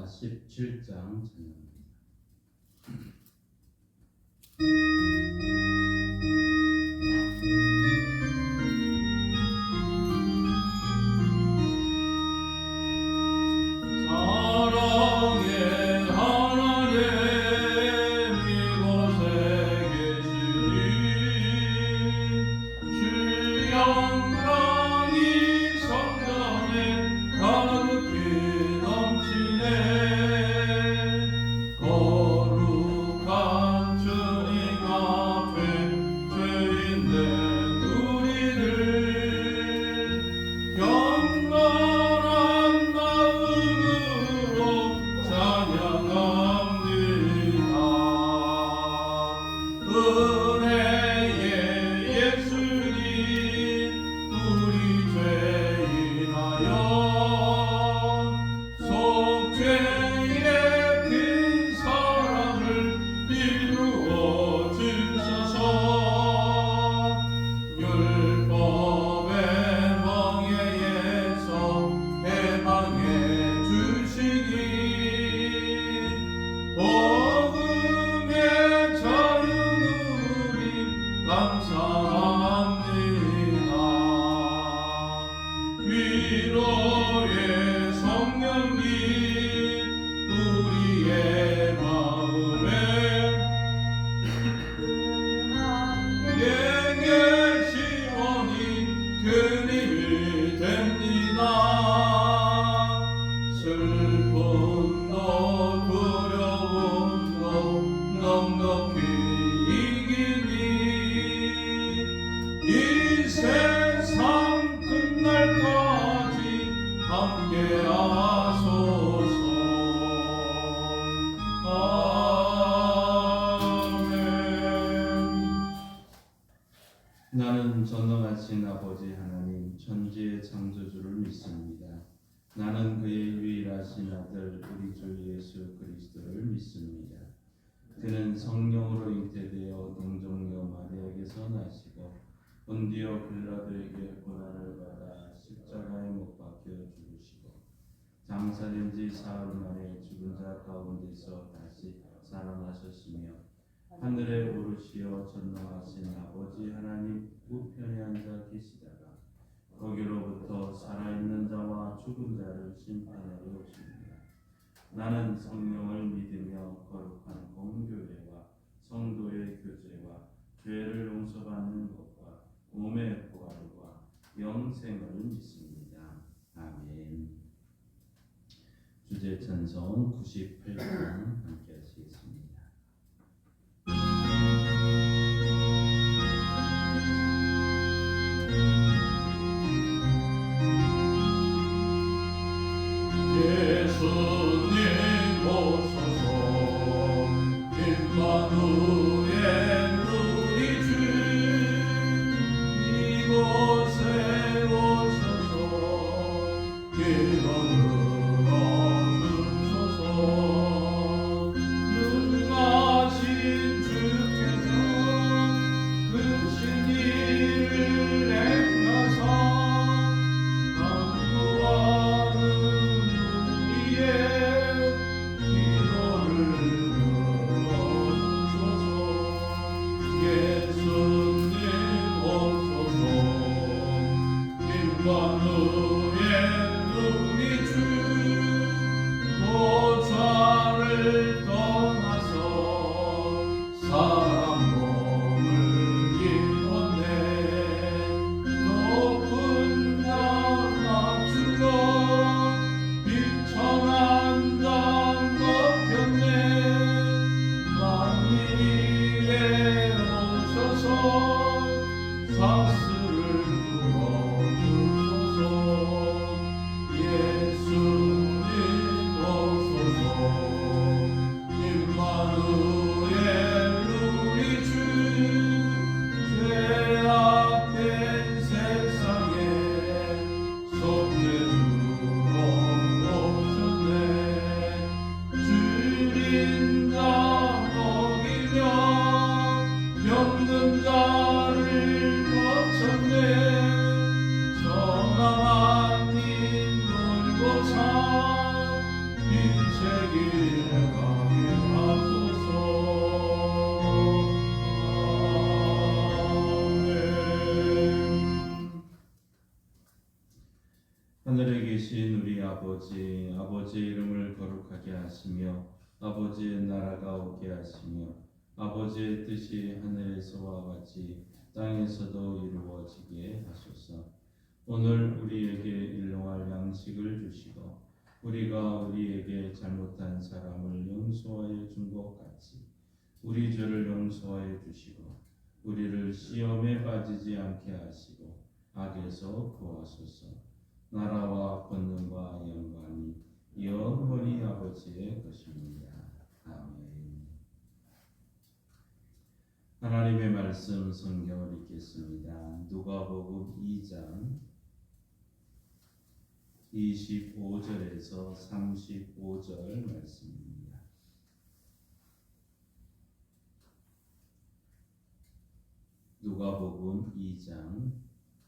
17장 찬양입니다. 나는 전능하신 아버지 하나님 천지의 창조주를 믿습니다. 나는 그의 유일하신 아들 우리 주 예수 그리스도를 믿습니다. 그는 성령으로 잉태되어 동정녀 마리아에게서 나시고 본디오 빌라도에게 고난을 받아 십자가에 못 박혀 죽으시고 장사된 지 사흘 만에 죽은 자 가운데서 다시 살아나셨으며 하늘에 오르시어 전능하신 아버지 하나님 우편에 앉아 계시다가 거기로부터 살아있는 자와 죽은 자를 심판하러 오십니다. 나는 성령을 믿으며 거룩한 공교회와 성도의 교제와 죄를 용서받는 것과 몸의 부활과 영생을 믿습니다. 아멘. 주제 찬송 98장 함께 하시겠습니다. 예수님 오소서 임마누엘 우리 주 이곳에 오셔서 기도를 주소서 눈 가신 주께서 크신 일을 행하사 없는 자를 거쳐 계신 우리 아버지, 아버지의 이름을 거룩하게 하시며 아버지의 나라가 오게 하시며 아버지의 뜻이 하늘에서와 같이 땅에서도 이루어지게 하소서. 오늘 우리에게 일용할 양식을 주시고 우리가 우리에게 잘못한 사람을 용서하여 준 것 같이 우리 죄를 용서하여 주시고 우리를 시험에 빠지지 않게 하시고 악에서 구하소서. 나라와 권능과 영광이 영원히 아버지의 것입니다. 아멘. 하나님의 말씀 성경을 읽겠습니다. 누가복음 2장 25절에서 35절 말씀입니다. 누가복음 2장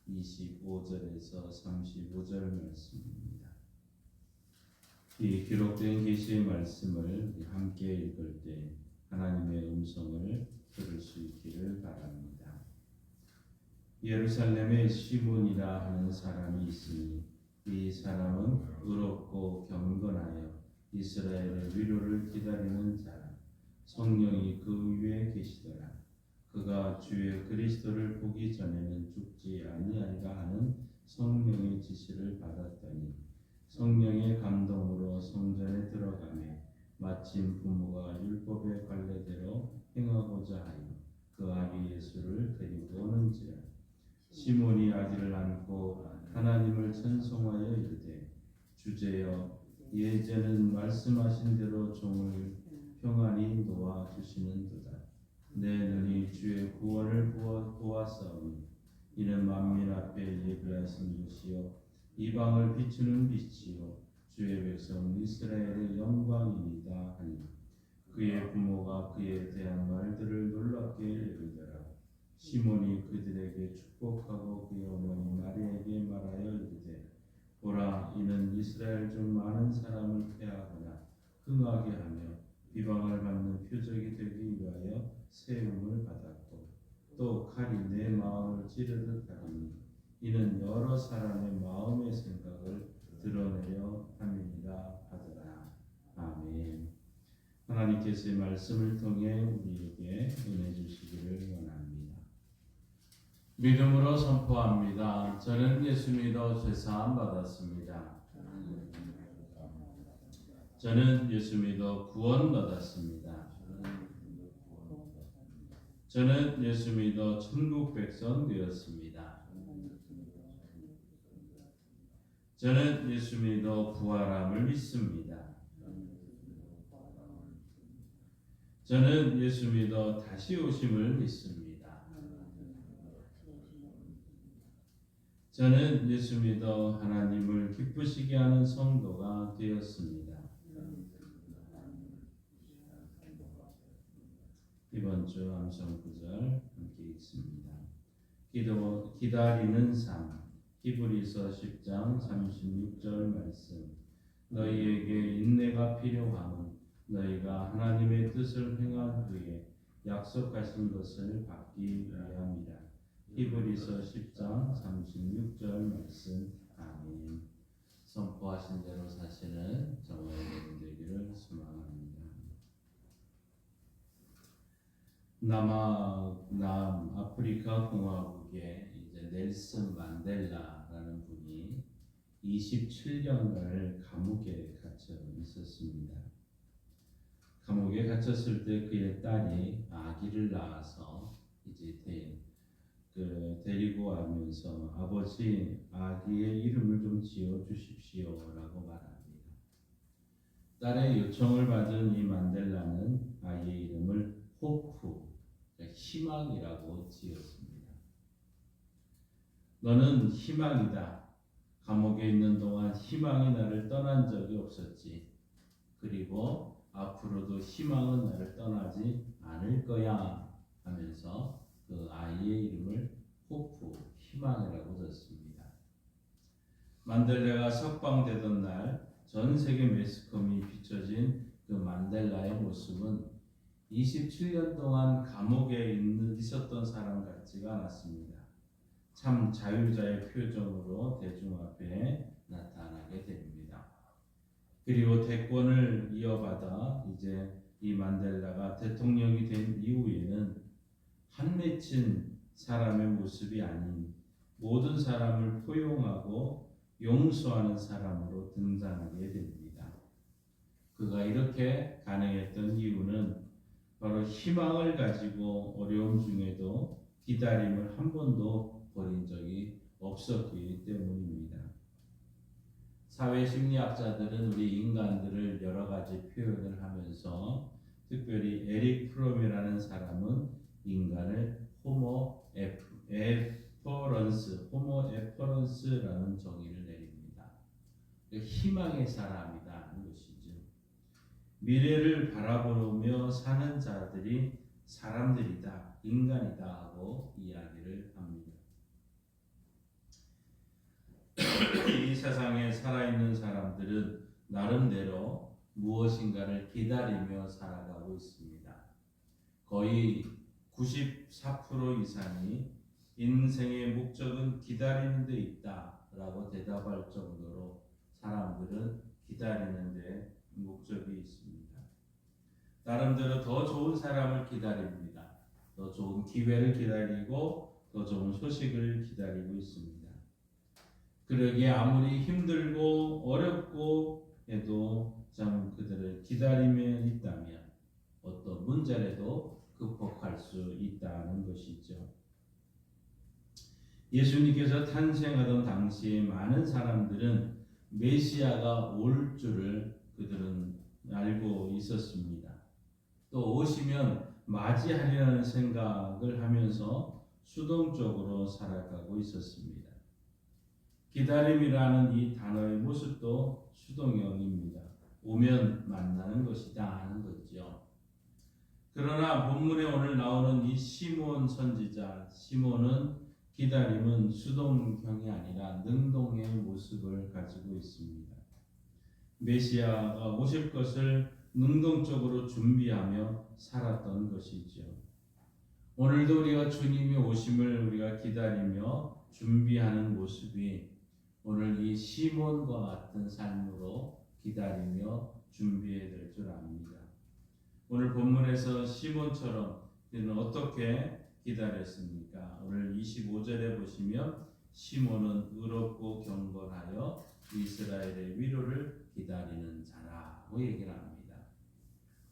25절에서 35절 말씀입니다. 이 기록된 계시의 말씀을 함께 읽을 때 하나님의 음성을 들을 수 있기를 바랍니다. 예루살렘에 시몬이라 하는 사람이 있으니 이 사람은 의롭고 경건하여 이스라엘의 위로를 기다리는 자라. 성령이 그 위에 계시더라. 그가 주의 그리스도를 보기 전에는 죽지 아니하리라 하는 성령의 지시를 받았더니 성령의 감동으로 성전에 들어가며 마침 부모가 율법의 관례대로 행하고자 하여 그 아기 예수를 데리고 오는지라. 시몬이 아기를 안고 하나님을 찬송하여 이르되 주제여 예전은 말씀하신 대로 종을 평안히 놓아 주시는도다. 내 눈이 주의 구원을 보았사오니 이는 만민 앞에 예비하신 것이요 이방을 비추는 빛이요 주의 백성 이스라엘의 영광이니이다 하니 그의 부모가 그에 대한 말들을 놀랍게 여기더라. 시몬이 그들에게 축복하고 그의 어머니 마리에게 말하여 이르되 보라 이는 이스라엘 중 많은 사람을 패하거나 흥하게 하며 비방을 받는 표적이 되기 위하여 세움을 받았고 또 칼이 내 마음을 찌르듯 하리니 이는 여러 사람의 마음의 생각을 드러내려 함이니라 하더라. 아멘. 하나님께서의 말씀을 통해 우리에게 은혜 주시기를 원합니다. 믿음으로 선포합니다. 저는 예수 믿어 죄사함 받았습니다. 저는 예수 믿어 구원 받았습니다. 저는 예수 믿어 천국 백성 되었습니다. 저는 예수 믿어 부활함을 믿습니다. 저는 예수 믿어 다시 오심을 믿습니다. 저는 예수 믿어 하나님을 기쁘시게 하는 성도가 되었습니다. 이번 주 암송 구절 함께 읽습니다. 기다리는 삶. 히브리서 10장 36절 말씀. 너희에게 인내가 필요함은 너희가 하나님의 뜻을 행한 후에 약속하신 것을 받기 위함이라. 히브리서 10장 36절 말씀. 아멘. 선포하신 대로 사시는 저와 여러분 되기를 소망합니다. 남아프리카 공화국의 이제 넬슨 만델라라는 분이 27년간을 감옥에 갇혀 있었습니다. 감옥에 갇혔을 때 그의 딸이 아기를 낳아서 이제 데리고 와면서 아버지 아기의 이름을 좀 지어 주십시오라고 말합니다. 딸의 요청을 받은 이 만델라는 아이의 이름을 호프, 희망이라고 지었습니다. 너는 희망이다. 감옥에 있는 동안 희망이 나를 떠난 적이 없었지. 그리고 앞으로도 희망은 나를 떠나지 않을 거야 하면서 그 아이의 이름을 호프, 희망이라고 졌습니다. 만델라가 석방되던 날 전 세계 매스컴이 비춰진 그 만델라의 모습은 27년 동안 감옥에 있었던 사람 같지가 않았습니다. 참 자유자의 표정으로 대중 앞에 나타나게 됩니다. 그리고 대권을 이어받아 이제 이 만델라가 대통령이 된 이후에는 한 맺힌 사람의 모습이 아닌 모든 사람을 포용하고 용서하는 사람으로 등장하게 됩니다. 그가 이렇게 가능했던 이유는 바로 희망을 가지고 어려움 중에도 기다림을 한 번도 버린 적이 없었기 때문입니다. 사회심리학자들은 우리 인간들을 여러 가지 표현을 하면서 특별히 에릭 프롬이라는 사람은 인간을 호모 에퍼런스라는 정의를 내립니다. 희망의 사람이라는 것이죠. 미래를 바라보며 사는 자들이 사람들이다, 인간이다 하고 이야기를 합니다. 이 세상에 살아있는 사람들은 나름대로 무엇인가를 기다리며 살아가고 있습니다. 거의 94% 이상이 인생의 목적은 기다리는 데 있다라고 대답할 정도로 사람들은 기다리는 데 목적이 있습니다. 나름대로 더 좋은 사람을 기다립니다. 더 좋은 기회를 기다리고 더 좋은 소식을 기다리고 있습니다. 그러기에 아무리 힘들고 어렵고 해도 참 그들을 기다리며 있다면 어떤 문제라도 극복할 수 있다는 것이죠. 예수님께서 탄생하던 당시에 많은 사람들은 메시아가 올 줄을 그들은 알고 있었습니다. 또 오시면 맞이하리라는 생각을 하면서 수동적으로 살아가고 있었습니다. 기다림이라는 이 단어의 모습도 수동형입니다. 오면 만나는 것이다 하는 거죠. 그러나 본문에 오늘 나오는 이 시몬 선지자, 시몬은 기다림은 수동형이 아니라 능동의 모습을 가지고 있습니다. 메시아가 오실 것을 능동적으로 준비하며 살았던 것이죠. 오늘도 우리가 주님이 오심을 우리가 기다리며 준비하는 모습이 오늘 이 시몬과 같은 삶으로 기다리며 준비해야 될 줄 압니다. 오늘 본문에서 시몬처럼 그는 어떻게 기다렸습니까? 오늘 25절에 보시면 시몬은 의롭고 경건하여 이스라엘의 위로를 기다리는 자라고 얘기를 합니다.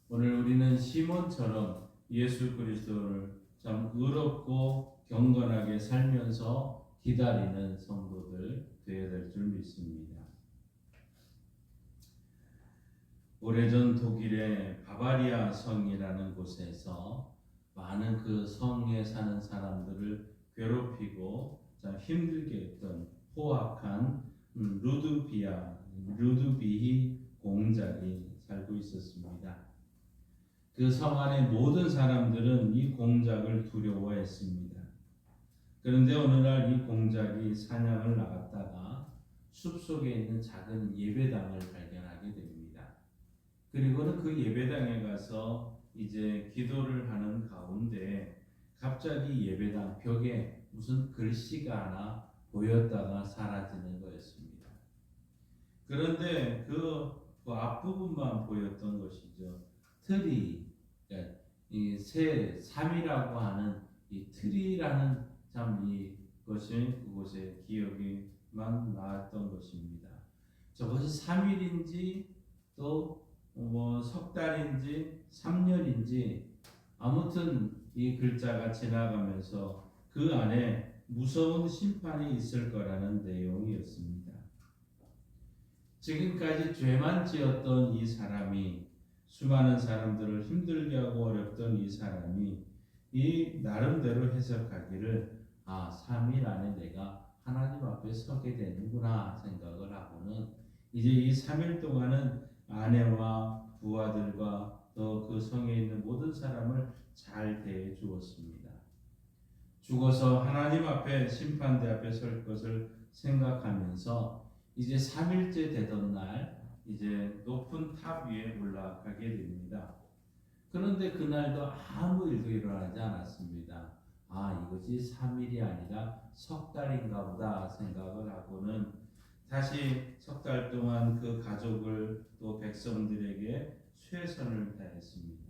오늘 우리는 시몬처럼 예수 그리스도를 참 의롭고 경건하게 살면서 기다리는 성도들 되어야 될 줄 믿습니다. 오래전 독일의 바바리아 성이라는 곳에서 많은 그 성에 사는 사람들을 괴롭히고 참 힘들게 했던 포악한 루드비히 공작이 살고 있었습니다. 그 성 안의 모든 사람들은 이 공작을 두려워했습니다. 그런데 어느 날 이 공작이 사냥을 나갔다가 숲속에 있는 작은 예배당을 발견하게 됩니다. 그리고는 그 예배당에 가서 이제 기도를 하는 가운데 갑자기 예배당 벽에 무슨 글씨가 하나 보였다가 사라지는 거였습니다. 그런데 그 앞부분만 보였던 것이죠. 틀이, 그러니까 이 삼이라고 하는 이 틀이라는 참 이것이 그곳에 기억이만 나왔던 것입니다. 저것이 3일인지 또 석 달인지 3년인지 아무튼 이 글자가 지나가면서 그 안에 무서운 심판이 있을 거라는 내용이었습니다. 지금까지 죄만 지었던 이 사람이 수많은 사람들을 힘들게 하고 어렵던 이 사람이 이 나름대로 해석하기를 3일 안에 내가 하나님 앞에 서게 되는구나 생각을 하고는 이제 이 3일 동안은 아내와 부하들과 또 그 성에 있는 모든 사람을 잘 대해 주었습니다. 죽어서 하나님 앞에 심판대 앞에 설 것을 생각하면서 이제 3일째 되던 날 이제 높은 탑 위에 올라가게 됩니다. 그런데 그날도 아무 일도 일어나지 않았습니다. 이것이 3일이 아니라 석 달인가 보다 생각을 하고는 다시 석 달 동안 그 가족을 또 백성들에게 최선을 다했습니다.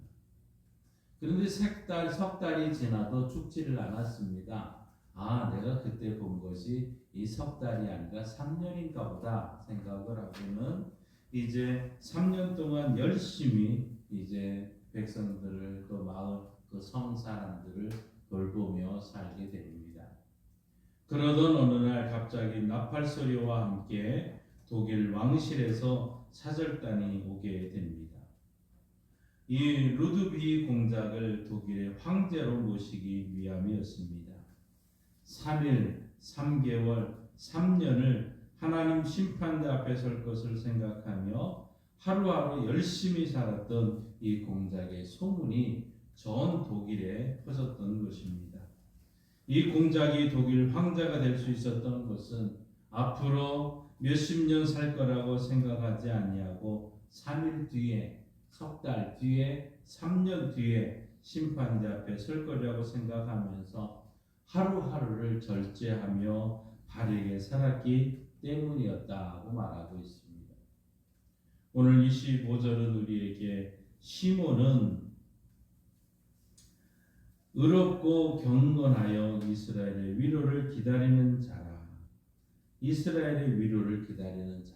그런데 석 달이 지나도 죽지를 않았습니다. 아, 내가 그때 본 것이 이 석 달이 아니라 3년인가 보다 생각을 하고는 이제 3년 동안 열심히 이제 백성들을 또 마을 그 성 사람들을 돌보며 살게 됩니다. 그러던 어느 날 갑자기 나팔 소리와 함께 독일 왕실에서 사절단이 오게 됩니다. 이 루드비 공작을 독일의 황제로 모시기 위함이었습니다. 3일, 3개월, 3년을 하나님 심판대 앞에 설 것을 생각하며 하루하루 열심히 살았던 이 공작의 소문이 전 독일에 퍼졌던 것입니다. 이 공작이 독일 황제가 될 수 있었던 것은 앞으로 몇십 년 살 거라고 생각하지 아니하고 3일 뒤에, 석 달 뒤에, 3년 뒤에 심판대 앞에 설 거라고 생각하면서 하루하루를 절제하며 바르게 살았기 때문이었다고 말하고 있습니다. 오늘 25절은 우리에게 시몬은 의롭고 경건하여 이스라엘의 위로를 기다리는 자라. 이스라엘의 위로를 기다리는 자.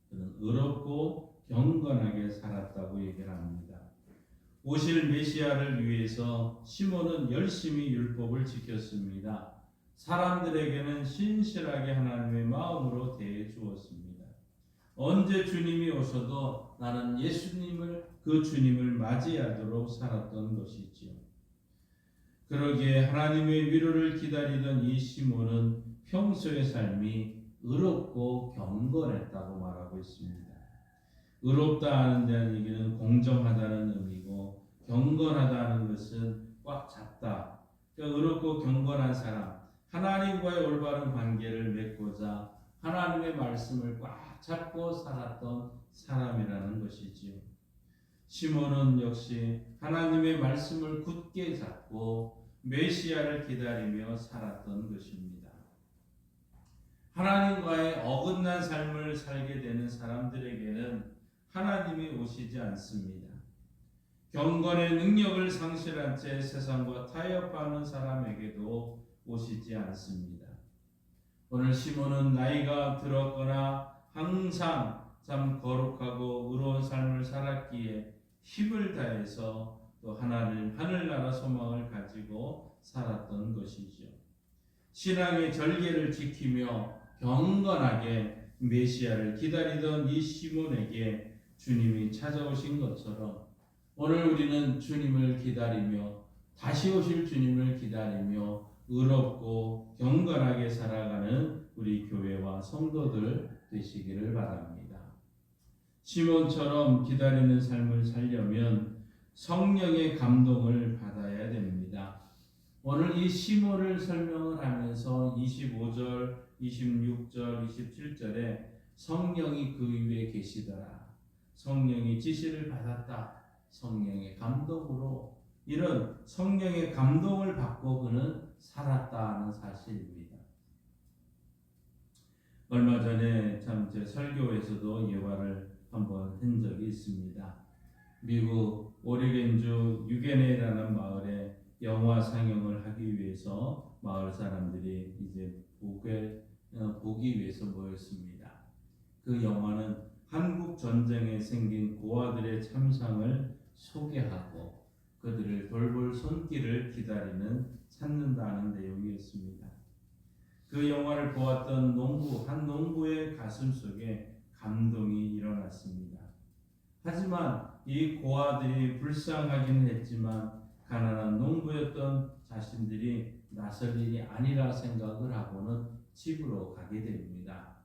그는 의롭고 경건하게 살았다고 얘기를 합니다. 오실 메시아를 위해서 시몬은 열심히 율법을 지켰습니다. 사람들에게는 신실하게 하나님의 마음으로 대해 주었습니다. 언제 주님이 오셔도 나는 예수님을 그 주님을 맞이하도록 살았던 것이지요. 그러기에 하나님의 위로를 기다리던 이 시몬은 평소의 삶이 의롭고 경건했다고 말하고 있습니다. 의롭다 하는 데는 얘기는 공정하다는 의미고 경건하다는 것은 꽉 잡다. 그러니까 의롭고 경건한 사람, 하나님과의 올바른 관계를 맺고자 하나님의 말씀을 꽉 잡고 살았던 사람이라는 것이지요. 시몬은 역시 하나님의 말씀을 굳게 잡고 메시아를 기다리며 살았던 것입니다. 하나님과의 어긋난 삶을 살게 되는 사람들에게는 하나님이 오시지 않습니다. 경건의 능력을 상실한 채 세상과 타협하는 사람에게도 오시지 않습니다. 오늘 시몬은 나이가 들었거나 항상 참 거룩하고 의로운 삶을 살았기에 힘을 다해서 또 하늘나라 소망을 가지고 살았던 것이죠. 신앙의 절개를 지키며 경건하게 메시아를 기다리던 이 시몬에게 주님이 찾아오신 것처럼 오늘 우리는 주님을 기다리며 다시 오실 주님을 기다리며 의롭고 경건하게 살아가는 우리 교회와 성도들 되시기를 바랍니다. 시몬처럼 기다리는 삶을 살려면 성령의 감동을 받아야 됩니다. 오늘 이 시몬을 설명을 하면서 25절, 26절, 27절에 성령이 그 위에 계시더라. 성령이 지시를 받았다. 성령의 감동으로 이런 성령의 감동을 받고 그는 살았다는 사실입니다. 얼마 전에 참 제 설교에서도 예화를 한번 한 적이 있습니다. 미국 오리겐주 유게네라는 마을에 영화 상영을 하기 위해서 마을 사람들이 이제 보기 위해서 모였습니다. 그 영화는 한국 전쟁에 생긴 고아들의 참상을 소개하고 그들을 돌볼 손길을 찾는다는 내용이었습니다. 그 영화를 보았던 한 농부의 가슴 속에 감동이 일어났습니다. 하지만 이 고아들이 불쌍하기는 했지만 가난한 농부였던 자신들이 나설 일이 아니라 생각을 하고는 집으로 가게 됩니다.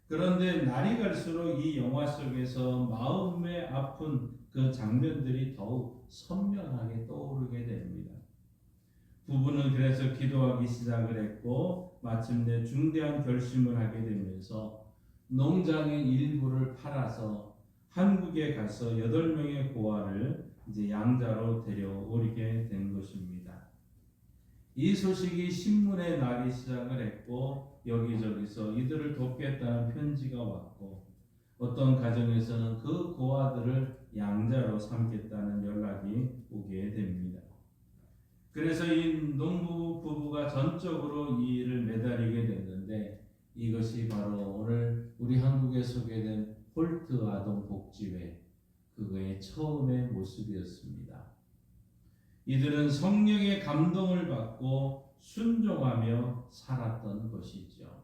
그런데 날이 갈수록 이 영화 속에서 마음에 아픈 그 장면들이 더욱 선명하게 떠오르게 됩니다. 부부는 그래서 기도하기 시작을 했고 마침내 중대한 결심을 하게 되면서 농장의 일부를 팔아서 한국에 가서 8명의 고아를 이제 양자로 데려오게 된 것입니다. 이 소식이 신문에 나기 시작을 했고 여기저기서 이들을 돕겠다는 편지가 왔고 어떤 가정에서는 그 고아들을 양자로 삼겠다는 연락이 오게 됩니다. 그래서 이 농부 부부가 전적으로 이 일을 매달리게 됐는데 이것이 바로 오늘 우리 한국에 소개된 홀트 아동 복지회 그거의 처음의 모습이었습니다. 이들은 성령의 감동을 받고 순종하며 살았던 것이죠.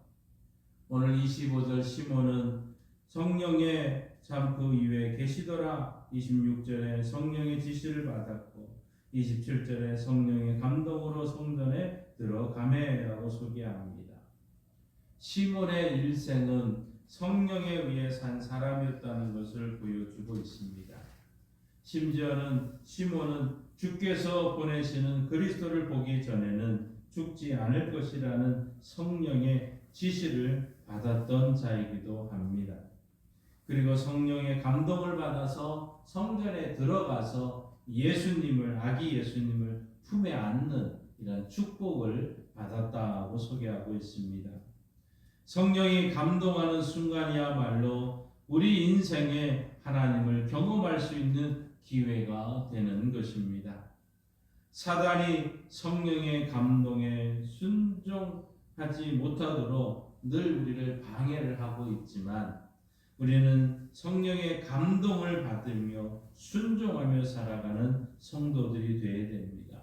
오늘 25절 시몬은 성령의 참 그 이후에 계시더라 26절에 성령의 지시를 받았고 27절에 성령의 감동으로 성전에 들어가매라고 소개합니다. 시몬의 일생은 성령에 의해 산 사람이었다는 것을 보여주고 있습니다. 심지어는 시몬은 주께서 보내시는 그리스도를 보기 전에는 죽지 않을 것이라는 성령의 지시를 받았던 자이기도 합니다. 그리고 성령의 감동을 받아서 성전에 들어가서 예수님을 아기 예수님을 품에 안는 이런 축복을 받았다고 소개하고 있습니다. 성령이 감동하는 순간이야말로 우리 인생에 하나님을 경험할 수 있는 기회가 되는 것입니다. 사단이 성령의 감동에 순종하지 못하도록 늘 우리를 방해를 하고 있지만 우리는 성령의 감동을 받으며 순종하며 살아가는 성도들이 되어야 됩니다.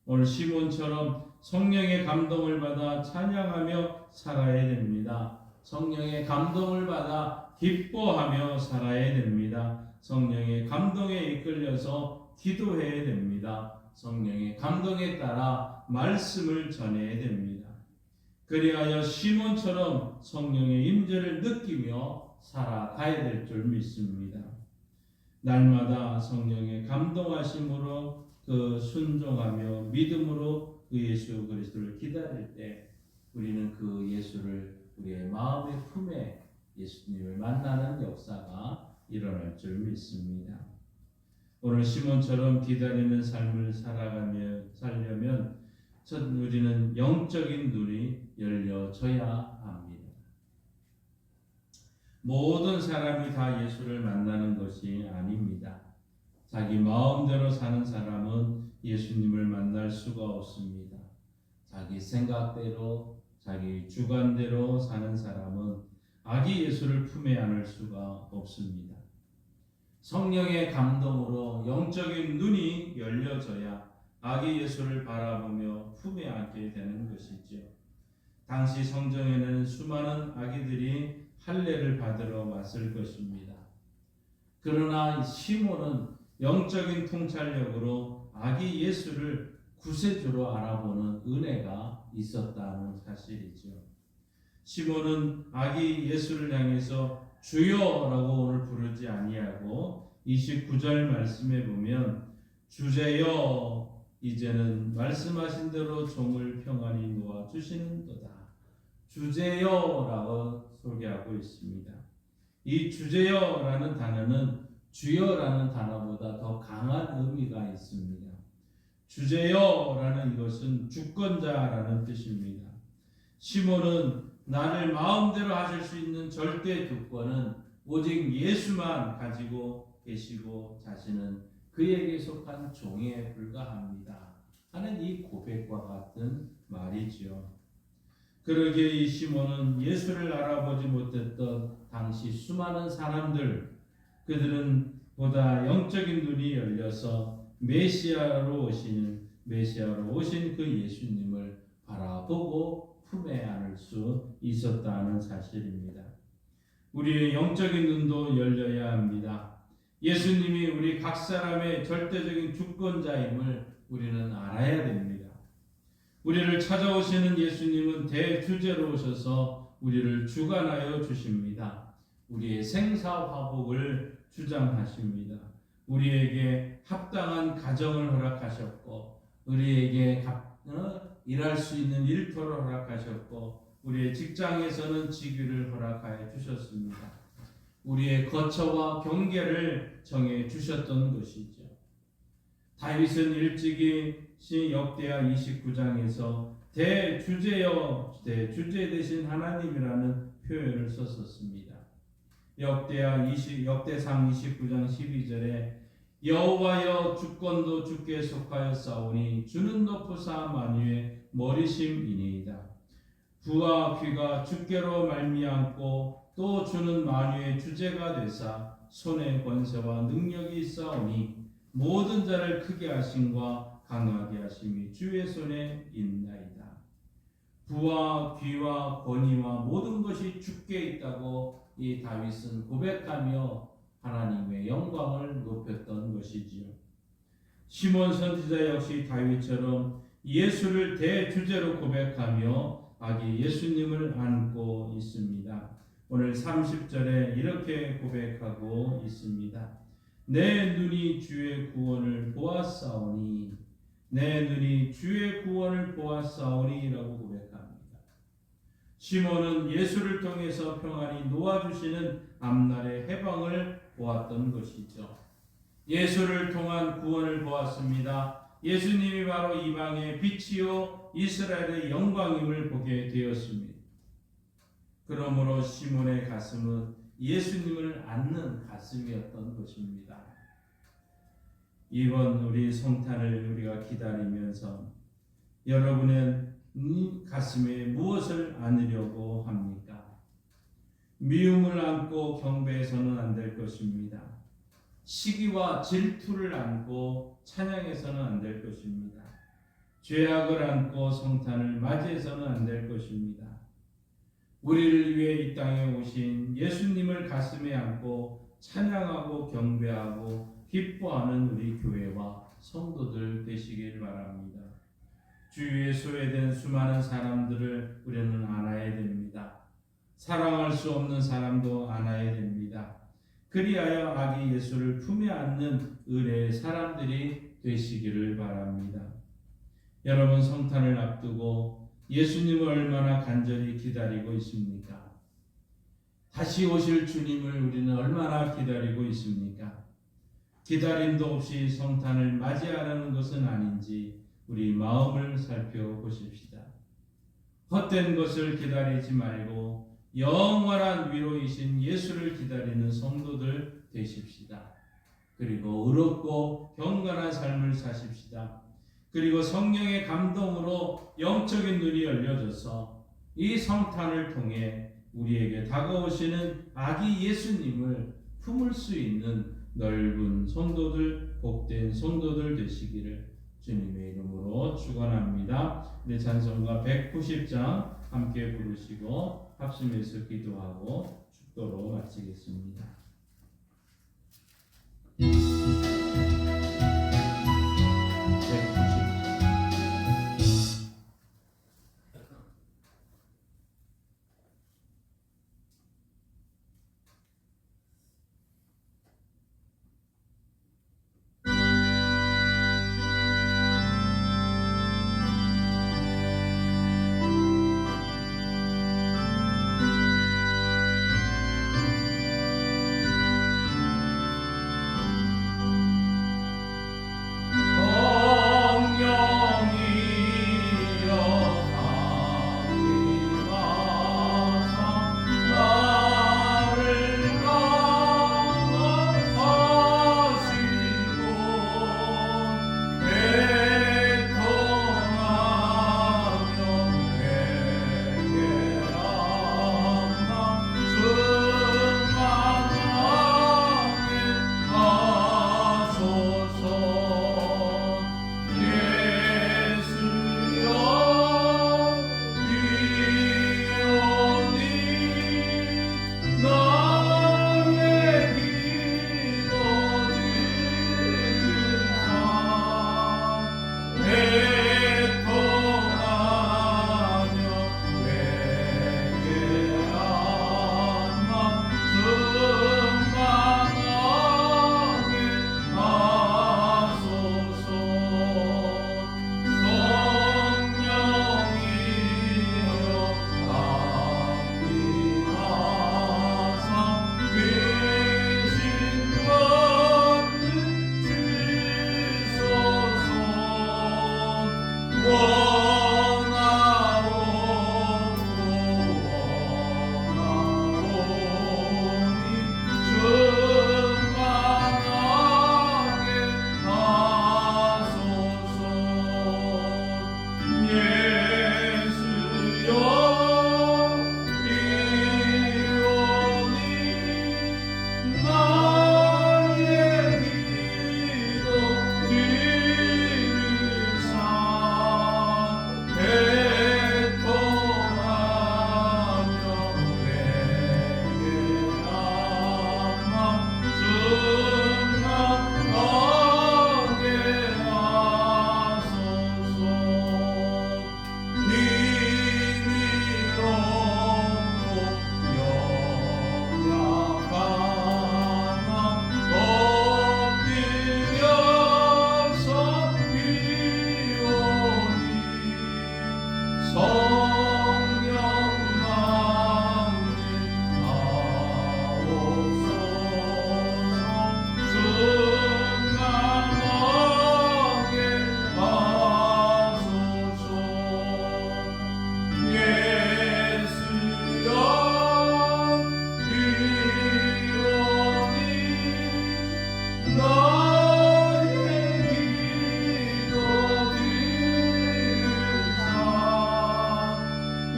오늘 시몬처럼 성령의 감동을 받아 찬양하며 살아야 됩니다. 성령의 감동을 받아 기뻐하며 살아야 됩니다. 성령의 감동에 이끌려서 기도해야 됩니다. 성령의 감동에 따라 말씀을 전해야 됩니다. 그리하여 시몬처럼 성령의 임재를 느끼며 살아가야 될 줄 믿습니다. 날마다 성령의 감동하심으로 그 순종하며 믿음으로 그 예수 그리스도를 기다릴 때 우리는 그 예수를 우리의 마음의 품에 예수님을 만나는 역사가 일어날 줄 믿습니다. 오늘 시몬처럼 기다리는 삶을 살려면 우리는 영적인 눈이 열려져야 합니다. 모든 사람이 다 예수를 만나는 것이 아닙니다. 자기 마음대로 사는 사람은 예수님을 만날 수가 없습니다. 자기 생각대로 자기 주관대로 사는 사람은 아기 예수를 품에 안을 수가 없습니다. 성령의 감동으로 영적인 눈이 열려져야 아기 예수를 바라보며 품에 안게 되는 것이죠. 당시 성전에는 수많은 아기들이 할례를 받으러 왔을 것입니다. 그러나 시몬은 영적인 통찰력으로 아기 예수를 구세주로 알아보는 은혜가 있었다는 사실이죠. 시몬은 아기 예수를 향해서 주여라고 오늘 부르지 아니하고 29절 말씀에 보면 주제여 이제는 말씀하신 대로 종을 평안히 놓아 주시는도다. 주제여라고 소개하고 있습니다. 이 주제여라는 단어는 주여라는 단어보다 더 강한 의미가 있습니다. 주제여라는 것은 주권자라는 뜻입니다. 시몬은 나를 마음대로 하실 수 있는 절대 주권은 오직 예수만 가지고 계시고 자신은 그에게 속한 종에 불과합니다 하는 이 고백과 같은 말이지요. 그러기에 이 시몬은 예수를 알아보지 못했던 당시 수많은 사람들 그들은 보다 영적인 눈이 열려서 메시아로 오신 그 예수님을 바라보고 품에 안을 수 있었다는 사실입니다. 우리의 영적인 눈도 열려야 합니다. 예수님이 우리 각 사람의 절대적인 주권자임을 우리는 알아야 됩니다. 우리를 찾아오시는 예수님은 대주제로 오셔서 우리를 주관하여 주십니다. 우리의 생사화복을 주장하십니다. 우리에게 합당한 가정을 허락하셨고 우리에게 일할 수 있는 일터를 허락하셨고 우리의 직장에서는 직위를 허락하여 주셨습니다. 우리의 거처와 경계를 정해 주셨던 것이죠. 다윗은 일찍이 역대하 29장에서 대주제 대신 하나님이라는 표현을 썼었습니다. 역대상 29장 12절에 여호와여 주권도 주께 속하였사오니 주는 높으사 만유의 머리심이니이다. 부와 귀가 주께로 말미암고 또 주는 만유의 주제가 되사 손의 권세와 능력이 있사오니 모든 자를 크게 하심과 강하게 하심이 주의 손에 있나이다. 부와 귀와 권위와 모든 것이 주께 있다고 이 다윗은 고백하며 하나님의 영광을 높였던 것이지요. 시몬 선지자 역시 다윗처럼 예수를 대주제로 고백하며 아기 예수님을 안고 있습니다. 오늘 30절에 이렇게 고백하고 있습니다. 내 눈이 주의 구원을 보았사오니, 내 눈이 주의 구원을 보았사오니 라고 고백합니다. 시몬은 예수를 통해서 평안히 놓아주시는 앞날의 해방을 보았던 것이죠. 예수를 통한 구원을 보았습니다. 예수님이 바로 이방의 빛이요 이스라엘의 영광임을 보게 되었습니다. 그러므로 시몬의 가슴은 예수님을 안는 가슴이었던 것입니다. 이번 우리 성탄을 우리가 기다리면서 여러분은 가슴에 무엇을 안으려고 합니까? 미움을 안고 경배해서는 안 될 것입니다. 시기와 질투를 안고 찬양해서는 안 될 것입니다. 죄악을 안고 성탄을 맞이해서는 안 될 것입니다. 우리를 위해 이 땅에 오신 예수님을 가슴에 안고 찬양하고 경배하고 기뻐하는 우리 교회와 성도들 되시길 바랍니다. 주위에 소외된 수많은 사람들을 우리는 안아야 됩니다. 사랑할 수 없는 사람도 안아야 됩니다. 그리하여 아기 예수를 품에 안는 의뢰의 사람들이 되시기를 바랍니다. 여러분 성탄을 앞두고 예수님을 얼마나 간절히 기다리고 있습니까? 다시 오실 주님을 우리는 얼마나 기다리고 있습니까? 기다림도 없이 성탄을 맞이하라는 것은 아닌지 우리 마음을 살펴보십시다. 헛된 것을 기다리지 말고 영원한 위로이신 예수를 기다리는 성도들 되십시다. 그리고 의롭고 경건한 삶을 사십시다. 그리고 성령의 감동으로 영적인 눈이 열려져서 이 성탄을 통해 우리에게 다가오시는 아기 예수님을 품을 수 있는 넓은 성도들, 복된 성도들 되시기를 주님의 이름으로 축원합니다. 우리 찬송가 190장 함께 부르시고 합심해서 기도하고 축도로 마치겠습니다. 성령 강림하옵소서 충만하게 하소서 예수여 이오니 나의 기도 들으사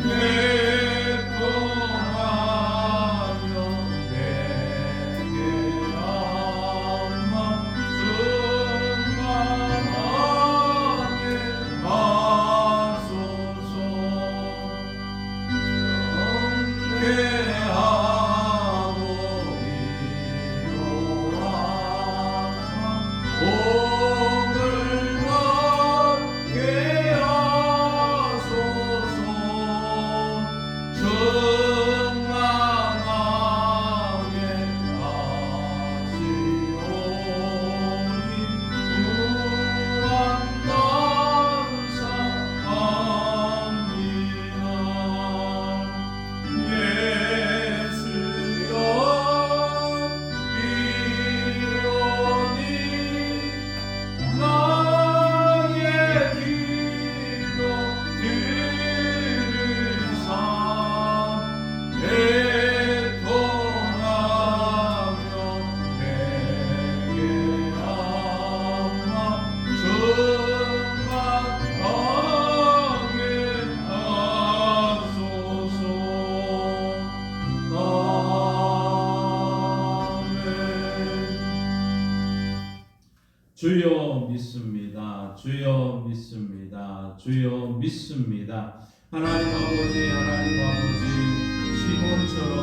애통하며 내게 한마 충만하게 하소서 경계하고 이로하사 복을 받게 하소서 충만하게 하시오니 무한감사합니다 예수여 이오니 나의 기도 들으사 애통하며 내게 한마 충만하게 하소서 아멘. 주여 믿습니다. 주여 믿습니다. 주여 믿습니다. 하나님 아버지, 하나님 아버지, 시몬처럼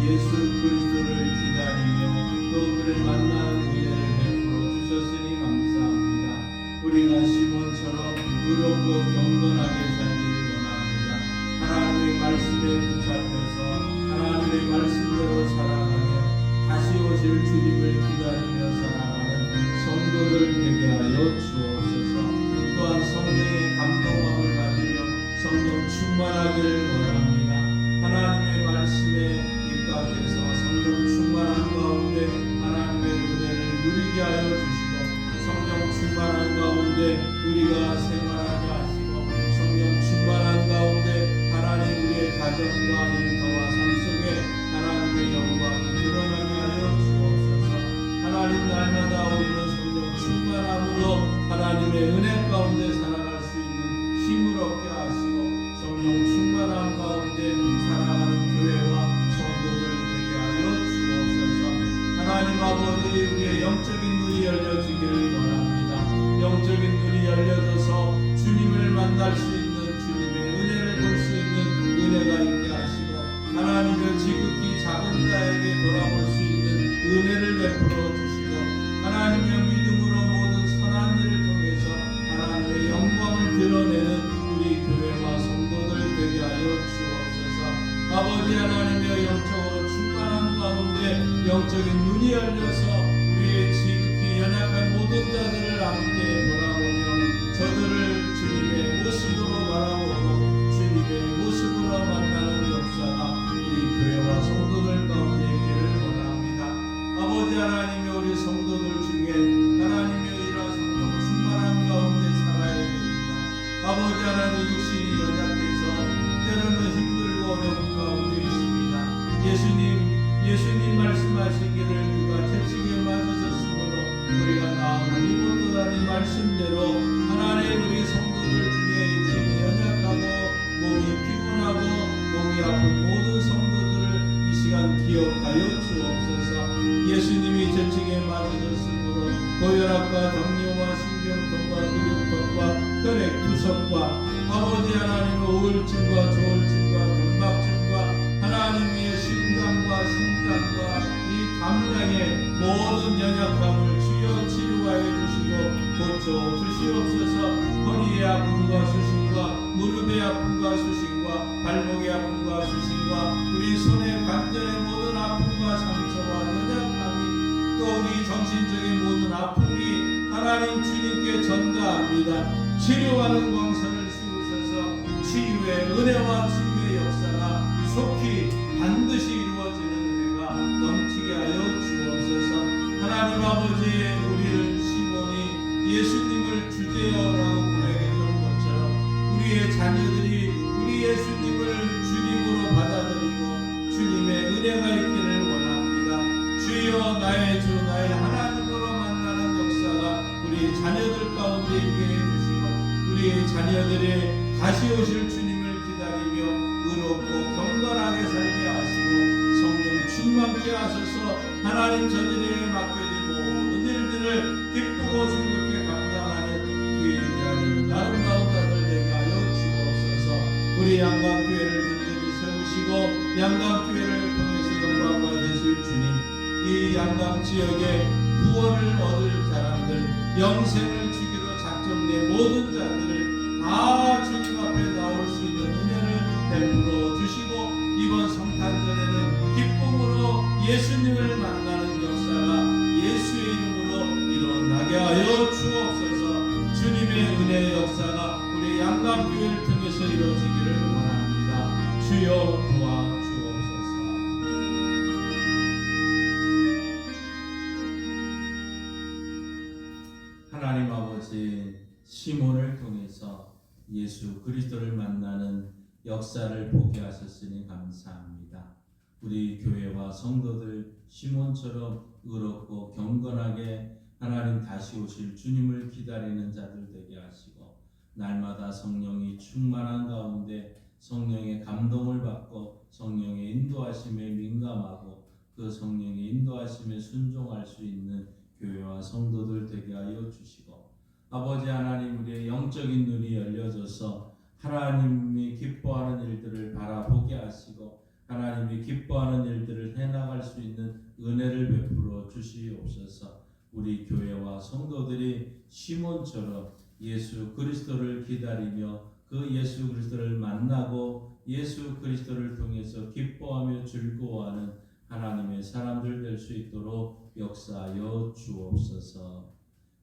예수 그리스도를 기다리며 또 그를 만나는 은혜를 베풀어 주셨으니 감사합니다. 우리가 시몬처럼 의롭고 경건하게 살기를 원합니다. 하나님의 말씀에 붙잡혀서 하나님의 말씀대로 살아가며 다시 오실 주님을 기다리며 살아가는 성도들 되게 하여 주옵소서. 또한 성령의 감동함을 받으며 성령 충만하기를 원합니다. 하나님의 말씀에 입각해서 성령 충만한 가운데 하나님의 은혜를 누리게 하여 주시고 성령 충만한 가운데 우리가 생활하게 하시고 성령 충만한 가운데 하나님 우리의 가정과 일터와 삶 속에 하나님의 영광이 드러나게 하여 주옵소서. 하나님 날마다 우리는 성령 충만함으로 하나님의 은혜 가운데 살아갈 수 있는 힘을 얻게 하시고 성령 충만함 가운데 살아가는 교회와 성도들 되게 하여 주옵소서. 하나님 아버지 우리의 영적인 눈이 열려지기를 원합니다. 영적인 눈이 열려져서 주님을 만날 수 있는 주님의 은혜를 볼 수 있는 은혜가 있게 하시고 하나님의 지극히 작은 자에게 돌아볼 수 있는 은혜를 베풀어 주시고 하나님의 믿음으로 모든 선한 일을 통해서 하나님의 영광을 드러내는 우리 교회와 성도들 되게 하여 주옵소서. 아버지 하나님의 영적으로 충만한 가운데 영적인 눈이 열려서 우리의 지극히 연약한 모든 자들을 함께 돌아보며 저들을 주님의 모습으로 바라보고 주님의 모습으로 만나는 역사가 우리 교회와 성도들 가운데 있기를 원합니다. 아버지 하나님의 우리 성도들 중에 하나님의 이러한 성령 충만한 가운데 살아야 됩니다. 아버지 하나님 육신이 연약해서 때로는 힘들고 어려운 가운데 있습니다. 예수님 말씀하시기를 그가 채찍에 맞으셨으므로 우리가 나음을 입었도다니 말씀대로 하나님 우리 성도들 중에 힘이 연약하고 몸이 피곤하고 몸이 아픈 모든 성도들을 이 시간 기억하여 주옵소서. 예수님이 채찍에 맞으셨으므로 고혈압과 당뇨와 신경통과 근육통과 혈액투석과 아버지 하나님의 우울증과 조울증과 변박증과 하나님의 심장과 신장과 이 담장의 모든 연약함을 주여 치료하여 주시고 고쳐 주시옵소서. 허리의 아픔과 수신과 무릎의 아픔과 수신과 발목의 아픔과 수신과 우리 손의 관절의 모든 아픔과 상처와 연약함이 또 우리 정신적인 모든 아픔이 하나님 주님께 전가합니다. 치료하는 광선을 씌우셔서 치유의 은혜와 치유의 역사가 속히 반드시 이루어지는 은혜가 넘치게 하여 주옵소서. 하나님 아버지, 우리를 시몬이 예수님을 주제어라고 고백했던 것처럼 우리의 자녀들이 우리 예수님을 주님으로 받아들이고 주님의 은혜가 있기를 원합니다. 주여, 나의 주 나의 하나님으로 만나는 역사가 우리 자녀들 가운데 있게 해주시고 우리 자녀들의 다시 오실 주님을 기다리며 의롭고 경건하게 살게 하시고 성령 충만케 하셔서 하나님 저들에게 맡겨진 모든 일들을 기쁘고 즐겁게 감당하는 귀한 아름다운 자들 되게 하여 주옵소서. 우리 양강교회를 든든히 세우시고 양강교회를 통해서 영광 받으실 주님, 이 양강 지역에 구원을 얻을 사람들, 영생을 주기로 작정된 모든 자들을 다 주님 앞에 나올 수 있는 은혜를 베풀어 주시고 이번 성탄절에는 기쁨으로 예수님을 만나는 역사가 예수의 이름으로 일어나게 하여 주옵소서. 주님의 은혜의 역사가 우리 양강교회를 통해서 이루어지기를 원합니다. 주여 도와주옵소서. 하나님 아버지, 시몬을 통해서 예수 그리스도를 만나는 역사를 보게 하셨으니 감사합니다. 우리 교회와 성도들 시몬처럼 의롭고 경건하게 하나님 다시 오실 주님을 기다리는 자들 되게 하시고 날마다 성령이 충만한 가운데 성령의 감동을 받고 성령의 인도하심에 민감하고 그 성령의 인도하심에 순종할 수 있는 교회와 성도들 되게 하여 주시고 아버지 하나님, 우리의 영적인 눈이 열려져서 하나님이 기뻐하는 일들을 바라보게 하시고 하나님이 기뻐하는 일들을 해나갈 수 있는 은혜를 베풀어 주시옵소서. 우리 교회와 성도들이 시몬처럼 예수 그리스도를 기다리며 그 예수 그리스도를 만나고 예수 그리스도를 통해서 기뻐하며 즐거워하는 하나님의 사람들 될 수 있도록 역사하여 주옵소서.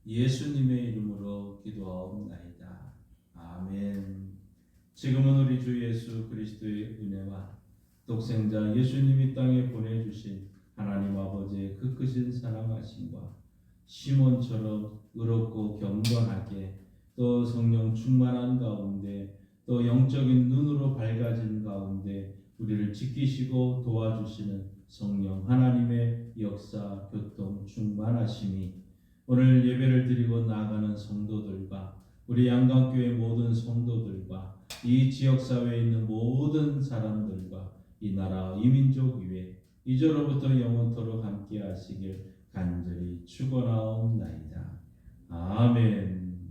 예수님의 이름으로 기도하옵나이다. 아멘. 지금은 우리 주 예수 그리스도의 은혜와 독생자 예수님이 땅에 보내주신 하나님 아버지의 그 크신 사랑하심과 시몬처럼 의롭고 경건하게 또 성령 충만한 가운데 또 영적인 눈으로 밝아진 가운데 우리를 지키시고 도와주시는 성령 하나님의 역사 교통 충만하심이 오늘 예배를 드리고 나아가는 성도들과 우리 양강교회 모든 성도들과 이 지역사회에 있는 모든 사람들과 이 나라 이 민족 위에 이제로부터 영원토록 함께 하시길 간절히 축원하옵나이다. 아멘.